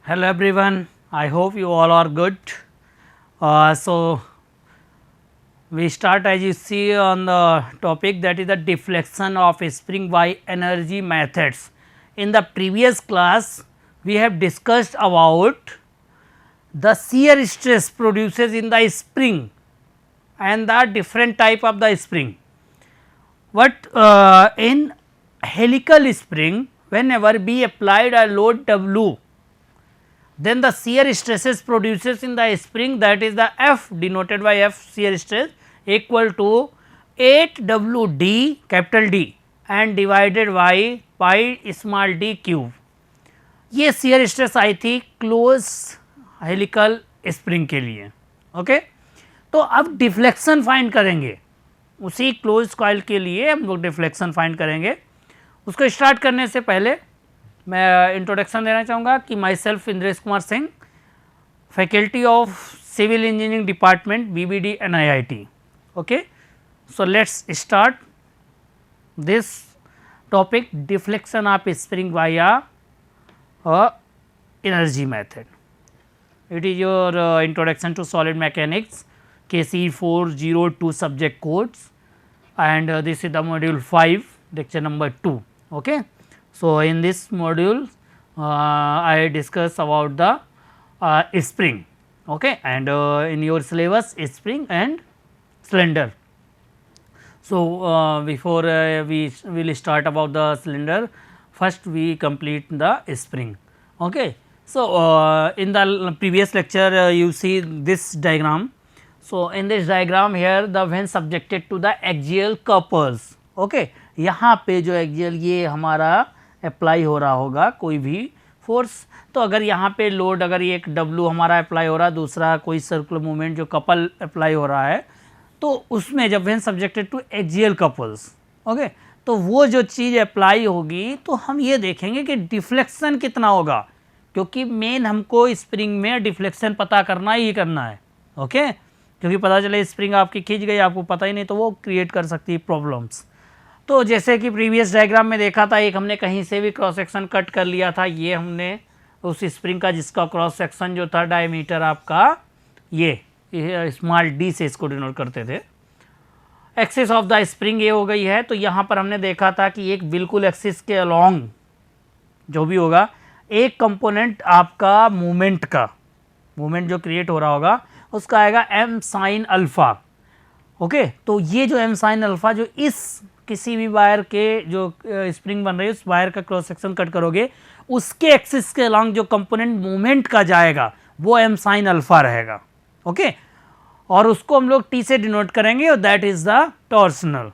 Hello everyone, I hope you all are good. So, we start as you see on the topic, that is the deflection of spring by energy methods. In the previous class, we have discussed about the shear stress produces in the spring and the different type of the spring. But in helical spring, whenever we applied a load W, then the shear stresses produces in the spring, that is the F denoted by F shear stress equal to 8 W D capital D and divided by pi small d cube. ये shear stress आई थी close helical spring के लिए. Okay तो अब deflection find करेंगे, उसी close coil के लिए हम लोग डिफ्लेक्शन फाइंड करेंगे. उसको स्टार्ट करने से पहले मैं इंट्रोडक्शन देना चाहूँगा कि myself Indresh Kumar Singh, faculty of civil engineering department BBD NIIT. Okay so let's start this topic, deflection of spring via energy method. It is your introduction to solid mechanics KC 402 subject codes, and this is the module 5 lecture number 2. Okay. So, in this module I discuss about the spring, okay, and in your syllabus spring and cylinder. So, before we will start about the cylinder, first we complete the spring. Okay. So, in the previous lecture you see this diagram. So, in this diagram here the when subjected to the axial couples, okay, यहाँ पे जो axial ये हमारा apply हो रहा होगा कोई भी फोर्स, तो अगर यहाँ पे लोड, अगर ये एक W हमारा अप्लाई हो रहा है, दूसरा कोई सर्कुलर मूवमेंट जो कपल अप्लाई हो रहा है, तो उसमें जब when subjected to axial couples, okay, तो वो जो चीज़ अप्लाई होगी तो हम ये देखेंगे कि डिफ्लेक्शन कितना होगा, क्योंकि मेन हमको स्प्रिंग में डिफ्लेक्शन पता करना ही करना है. ओके क्योंकि पता चले स्प्रिंग आपकी खींच गई, आपको पता ही नहीं, तो वो क्रिएट कर सकती है प्रॉब्लम्स. तो जैसे कि प्रीवियस डायग्राम में देखा था, एक हमने कहीं से भी क्रॉस सेक्शन कट कर लिया था, ये हमने उस स्प्रिंग का जिसका क्रॉस सेक्शन जो था डायमीटर आपका ये स्मॉल d से इसको डिनोट करते थे. एक्सिस ऑफ द स्प्रिंग ये हो गई है. तो यहाँ पर हमने देखा था कि एक बिल्कुल एक्सिस के अलोंग जो भी होगा, एक कंपोनेंट आपका मूवमेंट का, मूवमेंट जो क्रिएट हो रहा होगा उसका आएगा m साइन अल्फ़ा. ओके तो ये जो m साइन अल्फ़ा जो इस किसी भी वायर के जो स्प्रिंग बन रही है उस वायर का क्रॉस सेक्शन कट करोगे, उसके एक्सिस के अलॉन्ग जो कंपोनेंट मूवमेंट का जाएगा वो m साइन अल्फ़ा रहेगा. ओके और उसको हम लोग T से डिनोट करेंगे और दैट इज द टॉर्सनल.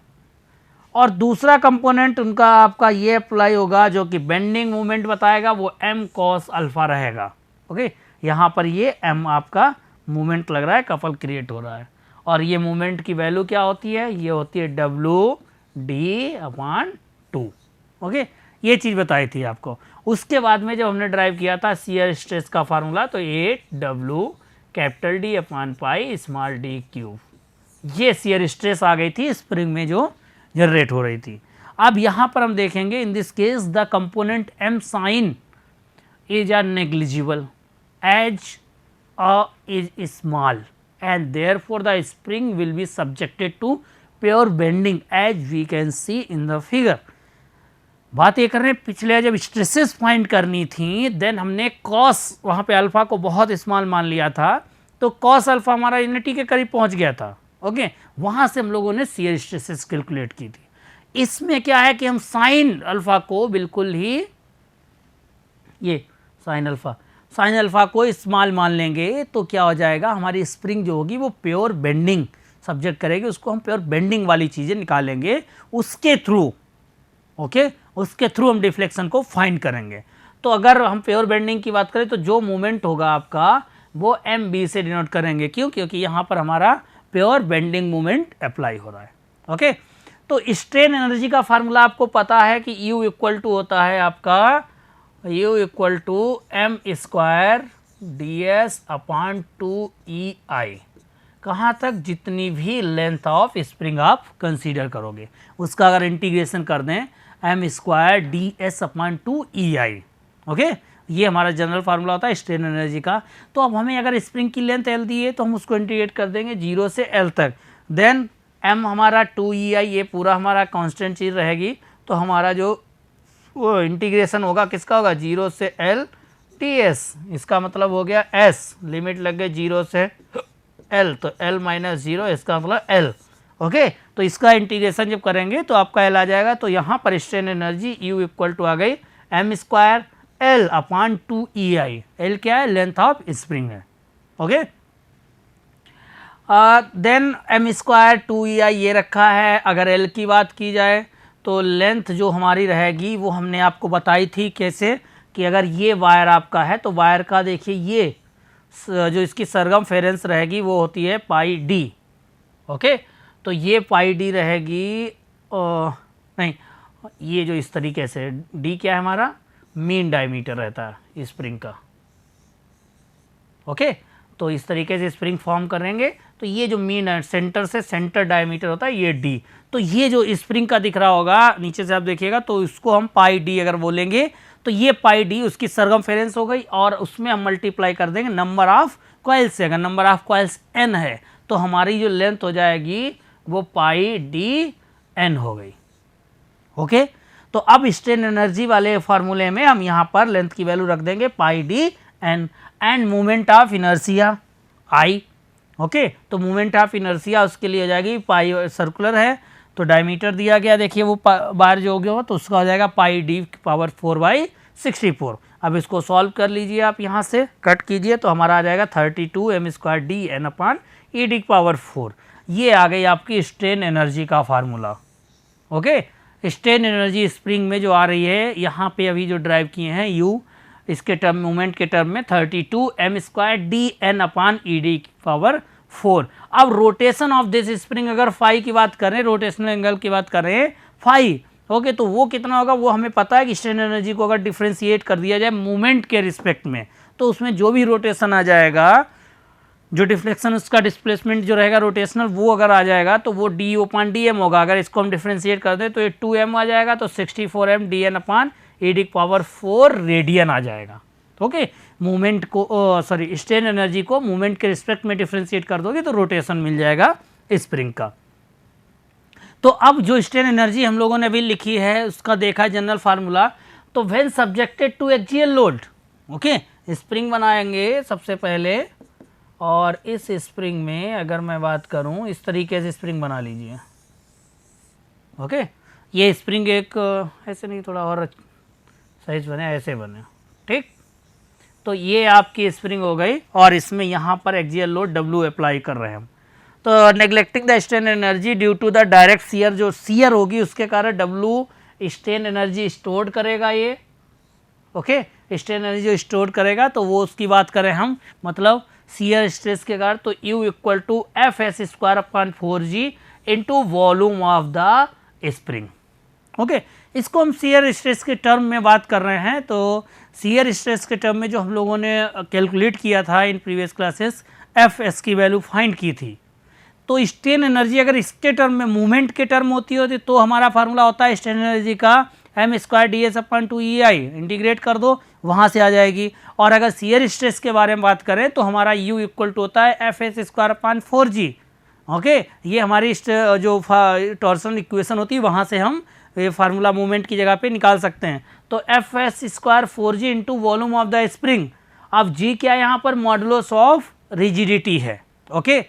और दूसरा कंपोनेंट उनका आपका ये अप्लाई होगा जो कि बेंडिंग मूवमेंट बताएगा, वो m cos अल्फ़ा रहेगा. ओके यहाँ पर ये m आपका मूवमेंट लग रहा है, कपल क्रिएट हो रहा है, और ये मूवमेंट की वैल्यू क्या होती है, ये होती है WD/2. ओके ये चीज़ बताई थी आपको. उसके बाद में जब हमने ड्राइव किया था शियर स्ट्रेस का फार्मूला, तो 8W कैपिटल D/पाई स्मॉल d क्यूब, ये शियर स्ट्रेस आ गई थी स्प्रिंग में जो जनरेट हो रही थी. अब यहाँ पर हम देखेंगे in this case the component m sine is are negligible as is small, and therefore the spring will be subjected to pure bending as we can see in the figure. बात ये कर रहे हैं, पिछले जब स्ट्रेसेस फाइंड करनी थी then हमने कॉस, वहाँ पे अल्फ़ा को बहुत स्मॉल मान लिया था, तो कॉस अल्फ़ा हमारा यूनिटी के करीब पहुँच गया था. ओके वहाँ से हम लोगों ने शियर स्ट्रेसेस कैलकुलेट की थी. इसमें क्या है कि हम साइन अल्फ़ा को बिल्कुल ही, ये साइन अल्फ़ा को स्मॉल मान लेंगे, तो क्या हो जाएगा, हमारी स्प्रिंग जो होगी वो प्योर बेंडिंग सब्जेक्ट करेगी, उसको हम प्योर बेंडिंग वाली चीज़ें निकालेंगे उसके थ्रू. ओके उसके थ्रू हम डिफ्लेक्शन को फाइंड करेंगे. तो अगर हम प्योर बेंडिंग की बात करें तो जो मूवमेंट होगा आपका वो MB से डिनोट करेंगे. क्यों? क्योंकि यहाँ पर हमारा प्योर बेंडिंग मूवमेंट अप्लाई हो रहा है. ओके तो स्ट्रेन एनर्जी का फार्मूला आपको पता है कि U इक्वल टू होता है आपका, U equal to m square ds/2EI. कहाँ तक, जितनी भी लेंथ ऑफ स्प्रिंग आप कंसीडर करोगे उसका अगर इंटीग्रेशन कर दें m² ds/2EI. ओके ये हमारा जनरल फार्मूला होता है स्ट्रेन एनर्जी का। तो अब हमें अगर स्प्रिंग की लेंथ एल दी है तो हम उसको इंटीग्रेट कर देंगे 0 से एल तक, देन एम हमारा 2EI, ये पूरा हमारा कांस्टेंट चीज़ रहेगी। तो हमारा जो वो इंटीग्रेशन होगा किसका होगा, 0 से एल TS, इसका मतलब हो गया S, लिमिट लग गई 0 से L, तो L माइनस 0, इसका मतलब L। ओके, तो इसका इंटीग्रेशन जब करेंगे तो आपका L आ जाएगा। तो यहाँ पर strain energy U equal to आ गई m square L upon 2EI। L क्या है, लेंथ ऑफ स्प्रिंग है। Okay, then m square 2EI ये रखा है। अगर L की बात की जाए तो लेंथ जो हमारी रहेगी वो हमने आपको बताई थी कैसे, कि अगर ये वायर आपका है तो वायर का देखिए ये जो इसकी सरगमफेरेंस रहेगी वो होती है पाई डी। ओके, तो ये पाई डी रहेगी, नहीं ये जो इस तरीके से डी क्या है हमारा, मीन डायमीटर रहता है स्प्रिंग का। ओके, तो इस तरीके से स्प्रिंग फॉर्म करेंगे तो ये जो मीन सेंटर से सेंटर डायमीटर होता है ये डी। तो ये जो स्प्रिंग का दिख रहा होगा नीचे से आप देखिएगा तो इसको हम पाई डी अगर बोलेंगे तो ये पाई डी उसकी सरगमफेरेंस हो गई और उसमें हम मल्टीप्लाई कर देंगे नंबर ऑफ कॉइल्स से। अगर नंबर ऑफ कॉइल्स n है तो हमारी जो लेंथ हो जाएगी वो पाई डी n हो गई। ओके, तो अब स्ट्रेन एनर्जी वाले फार्मूले में हम यहाँ पर लेंथ की वैल्यू रख देंगे pi D n and moment of inertia I। Okay, तो मोमेंट ऑफ इनर्शिया उसके लिए हो जाएगी पाई, सर्कुलर है तो डायमीटर दिया गया, देखिए वो बाहर जो हो गया तो उसका हो जाएगा पाई डी पावर 4/64। अब इसको सॉल्व कर लीजिए, आप यहाँ से कट कीजिए तो हमारा आ जाएगा 32 m square D N upon E D power 4। ये आ गई आपकी स्ट्रेन एनर्जी का formula. Okay, strain energy spring में जो आ रही है यहाँ पे अभी जो ड्राइव किए हैं U, इसके टर्म मूवमेंट के टर्म में 32 m square D N upon E D power 4। अब रोटेशन ऑफ दिस स्प्रिंग अगर फाई की बात करें, रोटेशनल एंगल की बात करें फाई, ओके, तो वो कितना होगा वो हमें पता है कि स्ट्रेन एनर्जी को अगर डिफ्रेंशिएट कर दिया जाए मूवमेंट के रिस्पेक्ट में तो उसमें जो भी रोटेशन आ जाएगा, जो डिफ्लेक्शन उसका डिस्प्लेसमेंट जो रहेगा रोटेशनल वो अगर आ जाएगा तो वो डी अपॉन डी एम होगा। अगर इसको हम डिफ्रेंशिएट कर दें तो ये 2m आ जाएगा, तो 64 m D N upon E D power 4 radian आ जाएगा। ओके, मूवमेंट को सॉरी स्ट्रेन एनर्जी को मूवमेंट के रिस्पेक्ट में डिफ्रेंशिएट कर दोगे तो रोटेशन मिल जाएगा स्प्रिंग का। तो अब जो स्ट्रेन एनर्जी हम लोगों ने अभी लिखी है उसका देखा जनरल फार्मूला। तो when subjected to axial load, okay, spring बनाएंगे सबसे पहले, और इस स्प्रिंग में अगर मैं बात करूं इस तरीके से स्प्रिंग बना लीजिए। ओके, ये स्प्रिंग एक ऐसे नहीं, थोड़ा और साइज बने, ऐसे बने, ठीक। तो ये आपकी स्प्रिंग हो गई और इसमें यहाँ पर एक्सियल लोड W अप्लाई कर रहे हैं हम। तो neglecting the strain energy due to the direct shear, जो शियर होगी उसके कारण W स्ट्रेन एनर्जी स्टोर करेगा ये। ओके, स्ट्रेन एनर्जी जो स्टोर करेगा तो वो उसकी बात करें हम, मतलब शियर स्ट्रेस के कारण, तो U equal to F S square upon 4G into volume of the spring. Okay, इसको हम शियर स्ट्रेस के टर्म में बात कर रहे हैं। तो शियर स्ट्रेस के टर्म में जो हम लोगों ने कैलकुलेट किया था in previous classes, F S की वैल्यू फाइंड की थी। तो स्ट्रेन एनर्जी अगर इसके टर्म में मूवमेंट के टर्म होती तो हमारा फार्मूला होता है स्ट्रेन एनर्जी का m square D S upon 2EI, integrate कर दो वहाँ से आ जाएगी। और अगर शियर स्ट्रेस के बारे में बात करें तो हमारा U इक्वल टू होता है F S square upon 4G। Okay, ये हमारी जो टॉर्सन इक्वेशन होती है वहाँ से हम ये फार्मूला मूवमेंट की जगह पे निकाल सकते हैं। तो F S square 4G into volume of the spring. अब G क्या है यहाँ पर, मॉडुलस ऑफ रिजिडिटी है। ओके,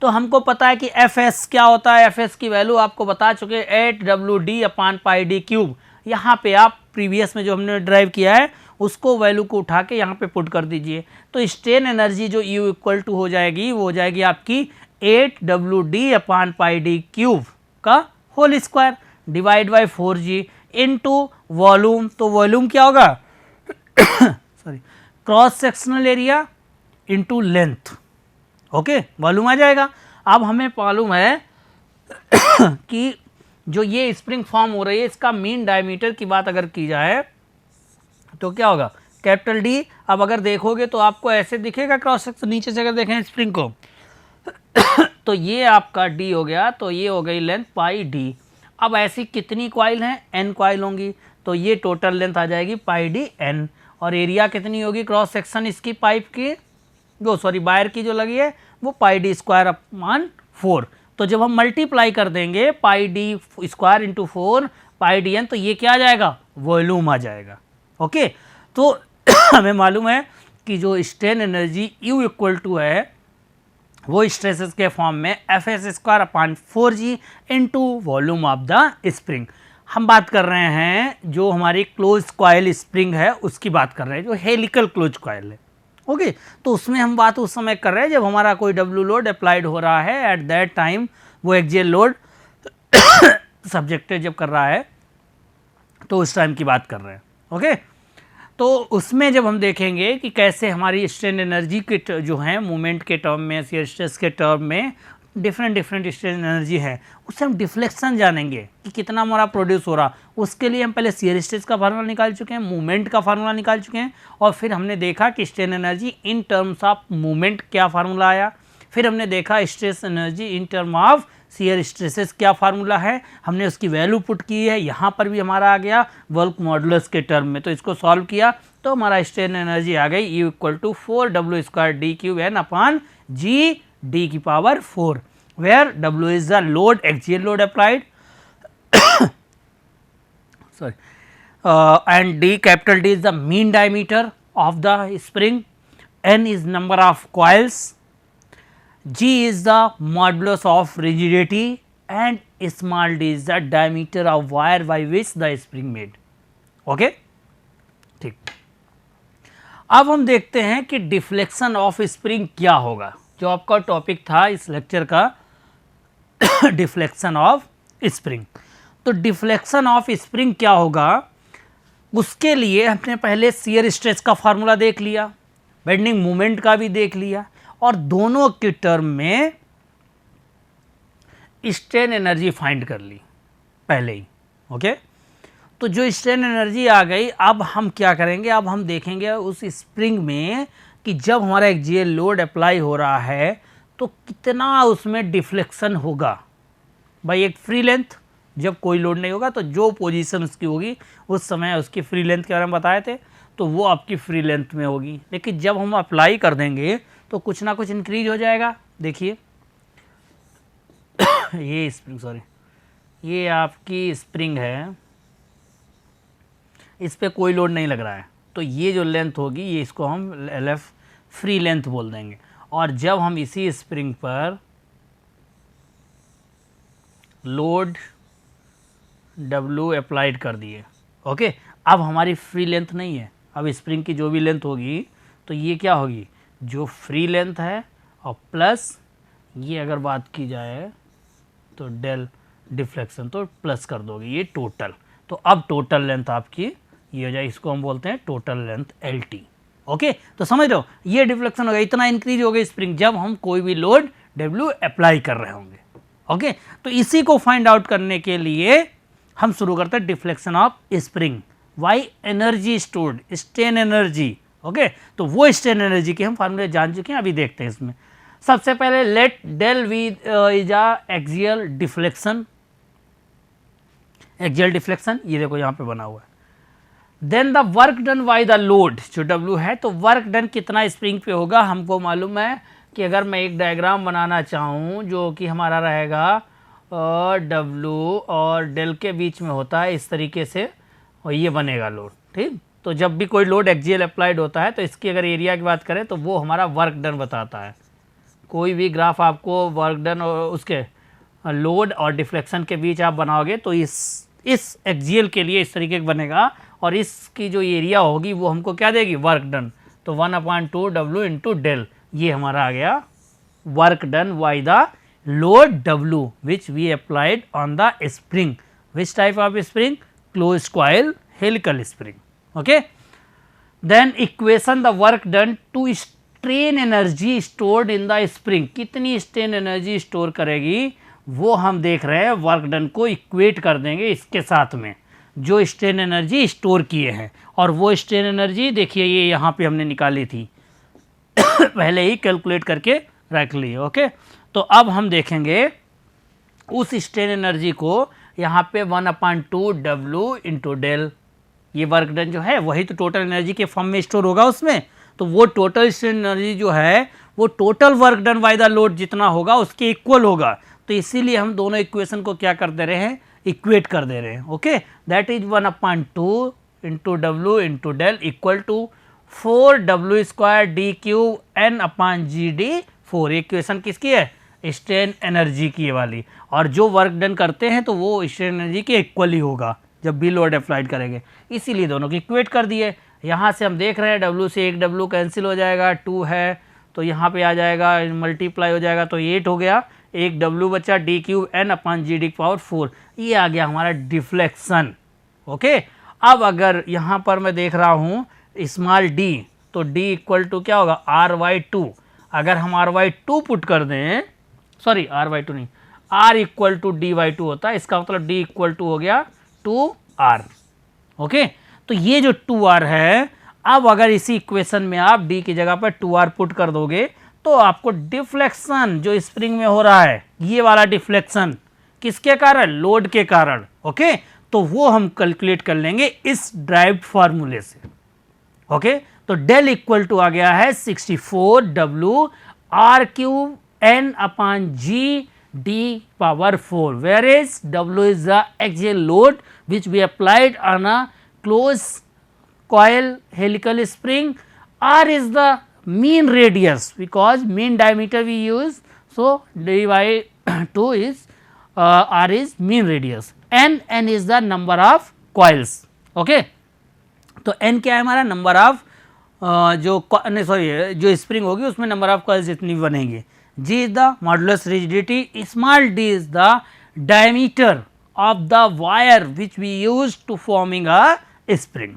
तो हमको पता है कि एफ एस क्या होता है, एफ एस की वैल्यू आपको बता चुके 8WD upon pi D cube. यहाँ पे आप प्रीवियस में जो हमने ड्राइव किया है उसको वैल्यू को उठा के यहाँ पे पुट कर दीजिए। तो स्ट्रेन एनर्जी जो U इक्वल टू हो जाएगी वो हो जाएगी आपकी 8WD upon pi D cube का whole square divide by 4G into volume. तो वॉल्यूम क्या होगा sorry, cross sectional area into length. Okay, volume आ जाएगा। अब हमें मालूम है कि जो ये स्प्रिंग फॉर्म हो रही है इसका मीन डायमीटर की बात अगर की जाए तो क्या होगा, कैपिटल डी। अब अगर देखोगे तो आपको ऐसे दिखेगा क्रॉस सेक्शन, नीचे से अगर देखें स्प्रिंग को तो ये आपका डी हो गया, तो ये हो गई लेंथ पाई डी। अब ऐसी कितनी कॉइल हैं, n कॉइल होंगी। तो ये टोटल लेंथ आ जाएगी पाई डी एन, और एरिया कितनी होगी क्रॉस सेक्शन इसकी पाइप की, वो सॉरी वायर की जो लगी है वो पाई डी स्क्वायर अपॉन 4। तो जब हम मल्टीप्लाई कर देंगे पाई डी स्क्वायर इंटू 4 पाई डी एन, तो ये क्या आ जाएगा, वॉल्यूम आ जाएगा। ओके, तो हमें मालूम है कि जो strain energy U equal to है वो स्ट्रेसेस के फॉर्म में F S square upon 4g into volume of the spring. हम बात कर रहे हैं जो हमारी क्लोज कॉइल स्प्रिंग है उसकी बात कर रहे हैं, जो हेलिकल क्लोज कॉइल है। ओके, तो उसमें हम बात उस समय कर रहे हैं जब हमारा कोई डब्ल्यू लोड अप्लाइड हो रहा है, एट दैट टाइम वो एक्सियल लोड सब्जेक्टेड जब कर रहा है तो उस टाइम की बात कर रहे हैं। ओके, तो उसमें जब हम देखेंगे कि कैसे हमारी स्ट्रेन एनर्जी के जो है मूवमेंट के टर्म में, शियर स्ट्रेस के टर्म में डिफरेंट स्ट्रेन एनर्जी है, उससे हम डिफ्लेक्शन जानेंगे कि कितना हमारा प्रोड्यूस हो रहा। उसके लिए हम पहले शियर स्ट्रेस का फार्मूला निकाल चुके हैं, मूवमेंट का फार्मूला निकाल चुके हैं, और फिर हमने देखा कि strain energy in terms of movement क्या फार्मूला आया। फिर हमने देखा stress energy in term of shear stresses क्या फार्मूला है, हमने उसकी वैल्यू पुट की है। यहाँ पर भी हमारा आ गया वर्क मॉडुलस के टर्म में, तो इसको सॉल्व किया तो हमारा स्ट्रेन एनर्जी आ गई U equal to 4W square D Q N upon G D की power 4, where W is the load, axial load applied, sorry, and D, capital D is the mean diameter of the spring, N is number of coils, G is the modulus of rigidity, and small d is the diameter of wire by which the spring made. Okay? ठीक, अब हम देखते हैं कि deflection of spring क्या होगा, जो आपका टॉपिक था इस लेक्चर का डिफ्लेक्शन ऑफ स्प्रिंग। तो डिफ्लेक्शन ऑफ स्प्रिंग क्या होगा, उसके लिए हमने पहले शियर स्ट्रेस का फार्मूला देख लिया, बेंडिंग मोमेंट का भी देख लिया, और दोनों के टर्म में स्ट्रेन एनर्जी फाइंड कर ली पहले ही। ओके, तो जो स्ट्रेन एनर्जी आ गई, अब हम क्या करेंगे, अब हम देखेंगे उस स्प्रिंग में कि जब हमारा एक्सियल लोड अप्लाई हो रहा है तो कितना उसमें डिफ्लेक्शन होगा। भाई एक फ्री लेंथ, जब कोई लोड नहीं होगा तो जो पोजीशन उसकी होगी उस समय उसकी फ्री लेंथ के बारे में बताए थे, तो वो आपकी फ्री लेंथ में होगी। लेकिन जब हम अप्लाई कर देंगे तो कुछ ना कुछ इंक्रीज हो जाएगा। देखिए ये स्प्रिंग, सॉरी ये आपकी स्प्रिंग है, इस पे कोई लोड नहीं लग रहा है, तो ये जो लेंथ होगी ये इसको हम LF फ्री लेंथ बोल देंगे। और जब हम इसी स्प्रिंग पर लोड W अप्लाइड कर दिए, ओके, अब हमारी फ्री लेंथ नहीं है, अब स्प्रिंग की जो भी लेंथ होगी तो ये क्या होगी, जो फ्री लेंथ है और प्लस ये अगर बात की जाए तो डेल डिफ्लेक्शन, तो प्लस कर दोगे ये टोटल, तो अब टोटल लेंथ आपकी ये हो जाए, इसको हम बोलते हैं टोटल लेंथ LT। ओके, तो समझ लो ये डिफ्लेक्शन हो गया, इतना इंक्रीज हो गया स्प्रिंग जब हम कोई भी लोड W अप्लाई कर रहे होंगे। ओके, तो इसी को फाइंड आउट करने के लिए हम शुरू करते हैं deflection of spring. Why, energy stored, strain energy. Okay, तो वो स्ट्रेन एनर्जी के हम फार्मूले जान चुके हैं, अभी देखते हैं इसमें। सबसे पहले let del V is a axial deflection, axial deflection ये देखो यहाँ पे बना हुआ है। Then the work done by the load, जो W है, तो वर्क डन कितना स्प्रिंग पे होगा हमको मालूम है कि अगर मैं एक डायग्राम बनाना चाहूँ जो कि हमारा रहेगा W और डेल के बीच में होता है इस तरीके से, और ये बनेगा लोड। ठीक, तो जब भी कोई लोड एक्सियल अप्लाइड होता है तो इसकी अगर एरिया की बात करें तो वो हमारा वर्क डन बताता है। कोई भी ग्राफ आपको वर्क डन और उसके लोड और डिफ्लेक्शन के बीच आप बनाओगे तो इस एक्सियल के लिए इस तरीके का बनेगा, और इसकी जो एरिया होगी वो हमको क्या देगी, वर्क डन। तो 1/2 W इंटू डेल, ये हमारा आ गया work done by the load W which we applied on the spring. Which type of spring? Closed coil helical spring. Okay. Then equation the work done to strain energy stored in the spring. कितनी strain energy store करेगी वो हम देख रहे हैं, work done को equate कर देंगे इसके साथ में जो स्ट्रेन एनर्जी स्टोर किए हैं, और वो स्ट्रेन एनर्जी देखिए ये यहाँ पे हमने निकाली थी पहले ही कैलकुलेट करके रख ली। ओके, तो अब हम देखेंगे उस स्ट्रेन एनर्जी को यहाँ पे 1/2 W इंटू डेल, ये वर्क डन जो है वही तो टोटल एनर्जी के फॉर्म में स्टोर होगा उसमें, तो वो टोटल एनर्जी जो है वो total work done by the load जितना होगा उसके इक्वल होगा। तो इसीलिए हम दोनों इक्वेशन को क्या कर दे रहे हैं, इक्वेट कर दे रहे हैं। Okay, that is 1/2 into W into del equal to 4w square D cube N upon G D 4। Equation किसकी है, स्ट्रेन एनर्जी की वाली, और जो वर्क डन करते हैं तो वो स्ट्रेन एनर्जी के इक्वल ही होगा जब भी लोड अप्लाइड करेंगे, इसीलिए दोनों की इक्वेट कर दिए। यहाँ से हम देख रहे हैं w से एक w कैंसिल हो जाएगा, 2 है तो यहाँ पे आ जाएगा मल्टीप्लाई हो जाएगा तो 8 हो गया, एक w बचा D cube N upon G D power 4, ये आ गया हमारा डिफ्लेक्शन। ओके, अब अगर यहाँ पर मैं देख रहा हूँ स्मॉल d, तो d इक्वल टू क्या होगा r/2। अगर हम r/2 पुट कर दें, सॉरी r/2 नहीं, r इक्वल टू d/2 होता है, इसका मतलब d इक्वल टू हो गया 2r। ओके, तो ये जो 2r है, अब अगर इसी इक्वेशन में आप d की जगह पर 2r पुट कर दोगे तो आपको डिफ्लेक्शन जो स्प्रिंग में हो रहा है, ये वाला डिफ्लेक्शन किसके कारण, लोड के कारण। ओके, तो वो हम कैलकुलेट कर लेंगे इस ड्राइव्ड फार्मूले से। ओके, तो डेल इक्वल टू आ गया है 64w r cube n upon G D power 4, where is w is the axial load which we applied on a close coil helical spring, r is the mean radius because mean diameter we use, so d by 2 is r is mean radius, n is the number of coils। okay, तो n क्या है हमारा, number of जो sorry जो spring होगी उसमें number of coils जितनी बनेंगी, g is the modulus rigidity, small d is the diameter of the wire which we use to forming a spring.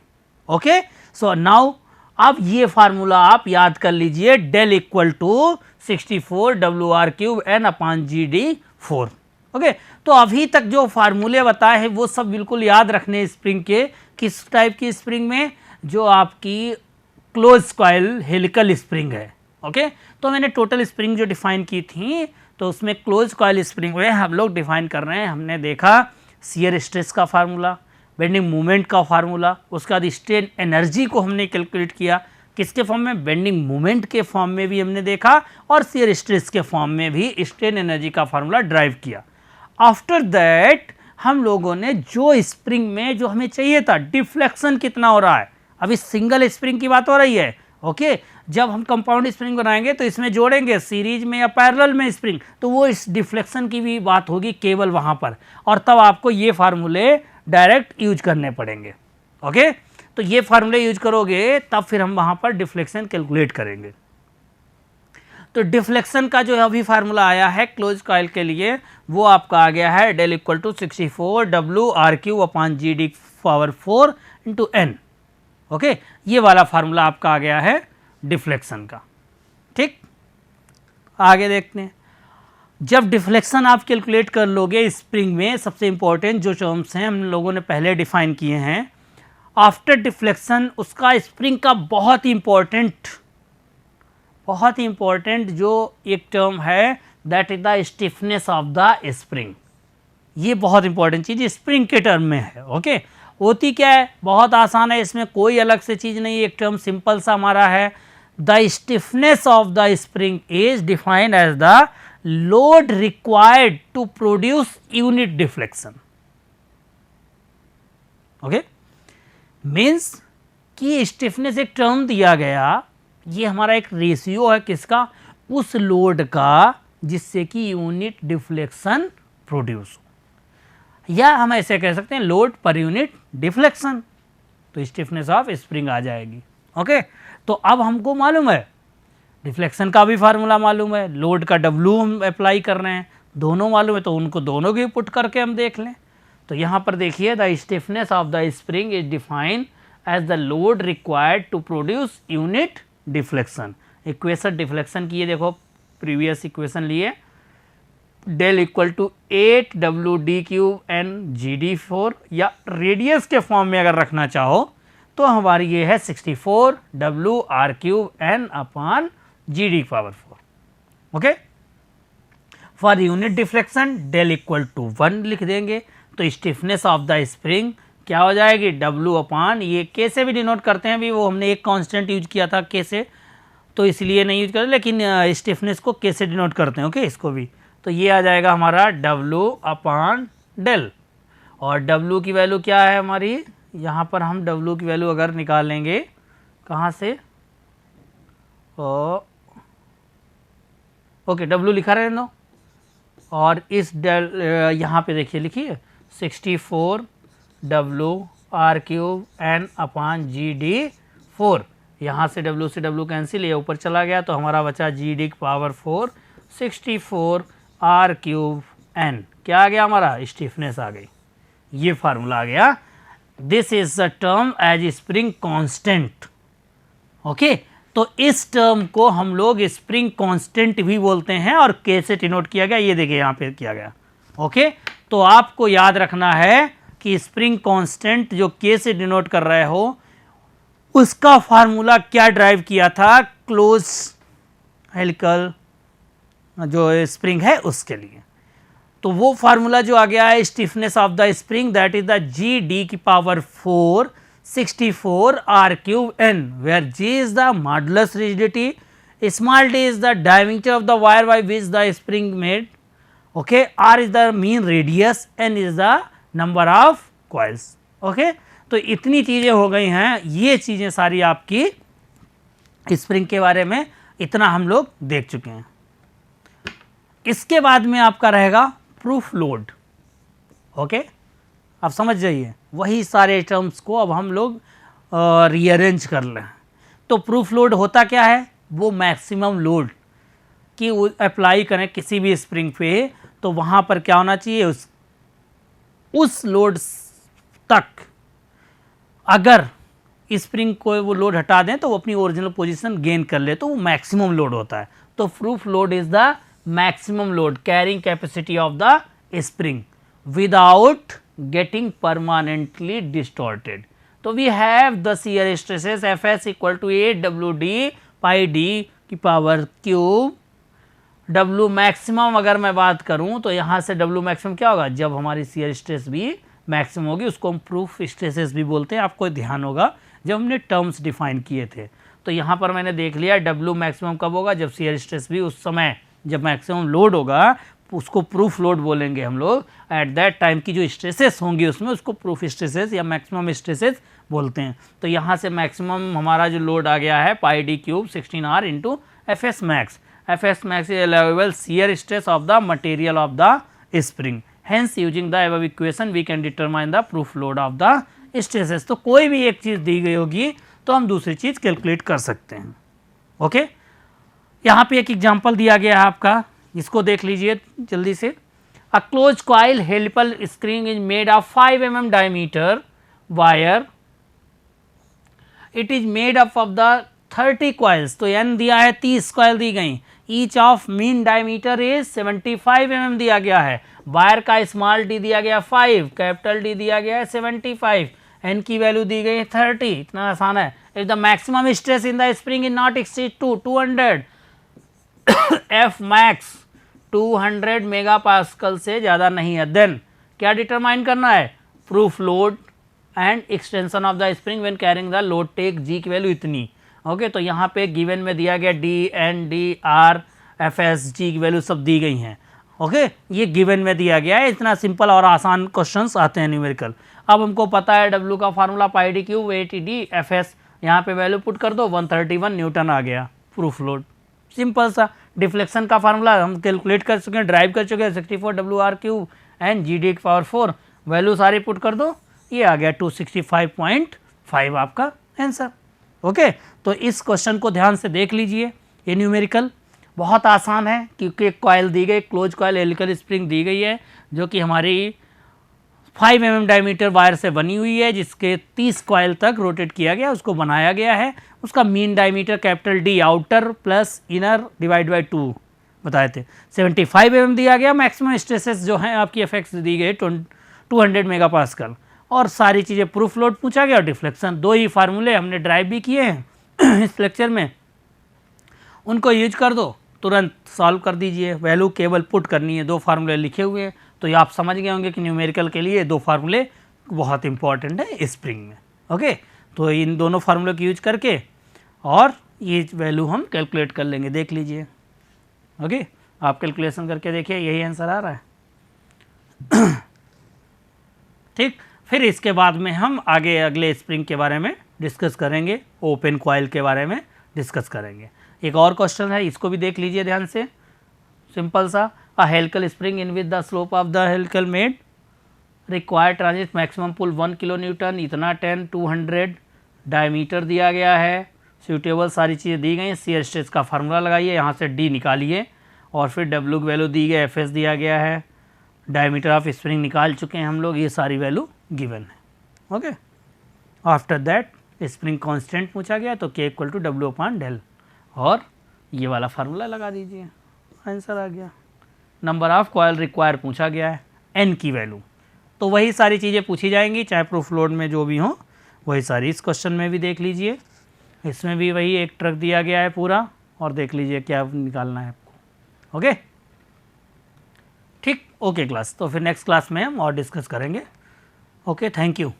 Okay, so now अब ये फार्मूला आप याद कर लीजिए, del equal to 64w r cube n upon G D 4। Okay, तो अभी तक जो फार्मूले बताए हैं वो सब बिल्कुल याद रखने स्प्रिंग के, किस टाइप की स्प्रिंग में, जो आपकी क्लोज कॉइल हेलिकल स्प्रिंग है। ओके, तो मैंने टोटल स्प्रिंग जो डिफाइन की थी तो उसमें क्लोज कॉइल स्प्रिंग में हम लोग डिफाइन कर रहे हैं, हमने देखा शियर स्ट्रेस का फार्मूला, बेंडिंग मोमेंट का फार्मूला, उसके बाद स्ट्रेन एनर्जी को हमने कैलकुलेट किया, किसके फॉर्म में, बेंडिंग मोमेंट के फॉर्म में भी हमने देखा और शियर स्ट्रेस के फॉर्म में भी स्ट्रेन एनर्जी का फार्मूला ड्राइव किया। आफ्टर दैट हम लोगों ने जो स्प्रिंग में जो हमें चाहिए था डिफ्लेक्शन कितना हो रहा है, अभी सिंगल स्प्रिंग की बात हो रही है। ओके, जब हम कंपाउंड स्प्रिंग बनाएंगे तो इसमें जोड़ेंगे सीरीज में या पैरेलल में स्प्रिंग, तो वो इस डिफ्लेक्शन की भी बात होगी केवल वहाँ पर, और तब आपको ये फार्मूले डायरेक्ट यूज करने पड़ेंगे। ओके, तो ये फार्मूले यूज करोगे तब फिर हम वहाँ पर डिफ्लेक्शन कैलकुलेट करेंगे। तो डिफ्लेक्शन का जो है अभी फार्मूला आया है क्लोज कॉइल के लिए, वो आपका आ गया है del equal to 64w r cube upon G D power 4 into n। Okay, ये वाला फार्मूला आपका आ गया है डिफ्लेक्शन का। ठीक, आगे देखते हैं। जब डिफ्लेक्शन आप कैलकुलेट कर लोगे स्प्रिंग में, सबसे इंपॉर्टेंट जो टर्म्स हैं हम लोगों ने पहले डिफाइन किए हैं, आफ्टर डिफ्लेक्शन उसका स्प्रिंग का बहुत ही इंपॉर्टेंट जो एक टर्म है, that is the stiffness of the spring. ये बहुत इंपॉर्टेंट चीज़ स्प्रिंग के टर्म में है। ओके, होती क्या है, बहुत आसान है, इसमें कोई अलग से चीज़ नहीं, एक टर्म सिंपल सा हमारा है, the stiffness of the spring is defined as the load required to produce unit deflection। Okay, means कि स्टिफनेस एक टर्म दिया गया, ये हमारा एक रेशियो है किसका, उस लोड का जिससे कि यूनिट डिफ्लेक्शन प्रोड्यूस हो, या हम ऐसे कह सकते हैं लोड पर यूनिट डिफ्लेक्शन, तो स्टिफनेस ऑफ स्प्रिंग आ जाएगी। ओके, तो अब हमको मालूम है डिफ्लेक्शन का भी फार्मूला मालूम है, लोड का W हम अप्लाई कर रहे हैं, दोनों मालूम है, तो उनको दोनों की पुट करके हम देख लें। तो यहाँ पर देखिए, the stiffness of the spring is defined as the load required to produce unit deflection. Equation deflection की ये देखो, प्रीवियस इक्वेशन लिए, del equal to 8w D cube N G D 4, या रेडियस के फॉर्म में अगर रखना चाहो तो हमारी ये है 64w r cube N upon G D power 4। Okay, for unit deflection del equal to 1 लिख देंगे, तो स्टिफनेस ऑफ द स्प्रिंग क्या हो जाएगी, W अपान ये K से भी डिनोट करते हैं, अभी वो हमने एक कांस्टेंट यूज किया था K से, तो इसलिए नहीं यूज करते, लेकिन स्टिफनेस को K से डिनोट करते हैं। ओके, इसको भी, तो ये आ जाएगा हमारा W अपान डेल। और W की वैल्यू क्या है हमारी, यहाँ पर हम W की वैल्यू अगर निकालेंगे कहाँ से, ओके W लिखा रहने दो, और इस डेल यहाँ पे देखिए लिखिए 64 W R क्यूब N अपान GD4, यहाँ से W कैंसिल, ये ऊपर चला गया तो हमारा बचा GD की पावर 4 64 R क्यूब N, क्या आ गया हमारा, स्टिफनेस आ गई, ये फार्मूला आ गया। This is the term as spring constant. Okay, तो इस टर्म को हम लोग स्प्रिंग कांस्टेंट भी बोलते हैं और K से डिनोट किया गया, ये देखिए यहाँ पे किया गया। ओके, तो आपको याद रखना है कि स्प्रिंग कांस्टेंट जो K से डिनोट कर रहे हो उसका फार्मूला क्या ड्राइव किया था, क्लोज हेलिकल जो स्प्रिंग है उसके लिए। तो वो फार्मूला जो आ गया है stiffness of the spring, that is the GD की power 4 64 R cube N, where G is the modulus rigidity, small d is the diameter of the wire by which the spring made, okay, R is the mean radius, N is the number of coils। okay, तो इतनी चीज़ें हो गई हैं, ये चीज़ें सारी आपकी स्प्रिंग के बारे में इतना हम लोग देख चुके हैं। इसके बाद में आपका रहेगा प्रूफ लोड। ओके, आप समझ जाइए, वही सारे टर्म्स को अब हम लोग रीअरेंज कर लें। तो प्रूफ लोड होता क्या है, वो मैक्सिमम लोड की अप्लाई करें किसी भी स्प्रिंग पे, तो वहाँ पर क्या होना चाहिए, उस लोड तक अगर स्प्रिंग को वो लोड हटा दें तो वो अपनी ओरिजिनल पोजीशन गेन कर ले, तो वो मैक्सिमम लोड होता है। तो proof load is the maximum load carrying capacity of the spring without getting permanently distorted। तो we have the shear stresses Fs equal to 8WD pi d की power cube. W maximum अगर मैं बात करूं तो यहाँ से W मैक्सिमम क्या होगा, जब हमारी shear स्ट्रेस भी मैक्सिमम होगी, उसको हम प्रूफ स्ट्रेसेस भी बोलते हैं। आपको ध्यान होगा जब हमने टर्म्स डिफाइन किए थे, तो यहाँ पर मैंने देख लिया W मैक्सिमम कब होगा, जब shear स्ट्रेस भी उस समय जब मैक्सिमम लोड होगा उसको प्रूफ लोड बोलेंगे हम लोग। एट दैट टाइम की जो स्ट्रेसेस होंगी उसमें उसको प्रूफ स्ट्रेसेस या मैक्सिमम स्ट्रेसेस बोलते हैं। तो यहाँ से मैक्सिमम हमारा जो लोड आ गया है pi D cube 16R into Fs max. Fs max is allowable shear stress of the material of the spring, hence using the above equation we can determine the proof load of the stresses. तो कोई भी एक चीज़ दी गई होगी तो हम दूसरी चीज़ calculate कर सकते हैं। ओके, यहाँ पे एक एग्जाम्पल दिया गया है आपका, इसको देख लीजिए जल्दी से। A close coil helical spring is made of 5 mm diameter wire, it is made up of the 30 coils. तो एन दिया है, 30 कॉइल दी गई, each of mean diameter is 75 mm दिया गया है, वायर का स्मॉल डी दिया गया 5, कैपिटल डी दिया गया है 75, एन की वैल्यू दी गई 30। इतना आसान है। If the maximum stress in the spring is not exceed to 200 F max 200 megapascal से ज़्यादा नहीं है, देन क्या डिटरमाइन करना है, proof load and extension of the spring when carrying the load take G की वैल्यू इतनी। ओके, तो यहाँ पे गिवन में दिया गया D N D R F S G की वैल्यू सब दी गई हैं। ओके, ये गिवन में दिया गया है। इतना सिंपल और आसान क्वेश्चंस आते हैं न्यूमेरिकल। अब हमको पता है डब्ल्यू का formula pi D cube 80 D F S, यहाँ पे वैल्यू पुट कर दो 131 न्यूटन आ गया प्रूफ लोड। सिंपल सा। डिफ्लेक्शन का फार्मूला हम कैलकुलेट कर चुके हैं, ड्राइव कर चुके हैं 64 WR क्यूब एंड GD की पावर 4, वैल्यू सारी पुट कर दो, ये आ गया 265.5 आपका आंसर। ओके, तो इस क्वेश्चन को ध्यान से देख लीजिए। ये न्यूमेरिकल बहुत आसान है क्योंकि एक कॉइल दी गई, क्लोज कॉइल हेलिकल स्प्रिंग दी गई है जो कि हमारी 5 mm डायमीटर वायर से बनी हुई है, जिसके 30 कॉइल तक रोटेट किया गया, उसको बनाया गया है। उसका mean diameter capital D outer plus inner divide by 2 बताए थे, 75 mm दिया गया। मैक्सिमम स्ट्रेसेस जो हैं आपकी एफेक्ट्स दी गई 200 मेगापास्कल, और सारी चीज़ें प्रूफ लोड पूछा गया और डिफ्लेक्शन। दो ही फार्मूले हमने ड्राइव भी किए हैं इस लेक्चर में, उनको यूज कर दो, तुरंत सॉल्व कर दीजिए। वैल्यू केवल पुट करनी है, दो फार्मूले लिखे हुए हैं, तो ये आप समझ गए होंगे कि न्यूमेरिकल के लिए दो फार्मूले बहुत इंपॉर्टेंट है स्प्रिंग में। ओके, तो इन दोनों फार्मूले को यूज करके और ये वैल्यू हम कैलकुलेट कर लेंगे, देख लीजिए। ओके, आप कैलकुलेशन करके देखिए, यही आंसर आ रहा है। ठीक, फिर इसके बाद में हम आगे अगले स्प्रिंग के बारे में डिस्कस करेंगे, ओपन कॉइल के बारे में डिस्कस करेंगे। एक और क्वेश्चन है, इसको भी देख लीजिए ध्यान से, सिंपल सा। A helical spring in with the slope of the helical made require transit maximum pull 1 kilo newton, इतना 10 200 डायमीटर दिया गया है, सूटेबल सारी चीज़ें दी गई हैं। शियर स्ट्रेस का फार्मूला लगाइए, यहाँ से डी निकालिए और फिर डब्ल्यू की वैल्यू दी गई, एफ एस दिया गया है, डायमीटर ऑफ स्प्रिंग निकाल चुके हैं हम लोग, ये सारी वैल्यू गिवन है। Okay, after that spring constant पूछा गया तो K equal to W upon del, और ये वाला फार्मूला लगा दीजिए, आंसर आ गया। नंबर ऑफ कॉयल रिक्वायर पूछा गया है, एन की वैल्यू, तो वही सारी चीज़ें पूछी जाएंगी चाहे प्रूफ लोड में जो भी हो, वही सारी इस क्वेश्चन में भी देख लीजिए। इसमें भी वही एक ट्रक दिया गया है पूरा, और देख लीजिए क्या निकालना है आपको। ओके, ठीक, ओके क्लास, तो फिर नेक्स्ट क्लास में हम और डिस्कस करेंगे। Okay, thank you.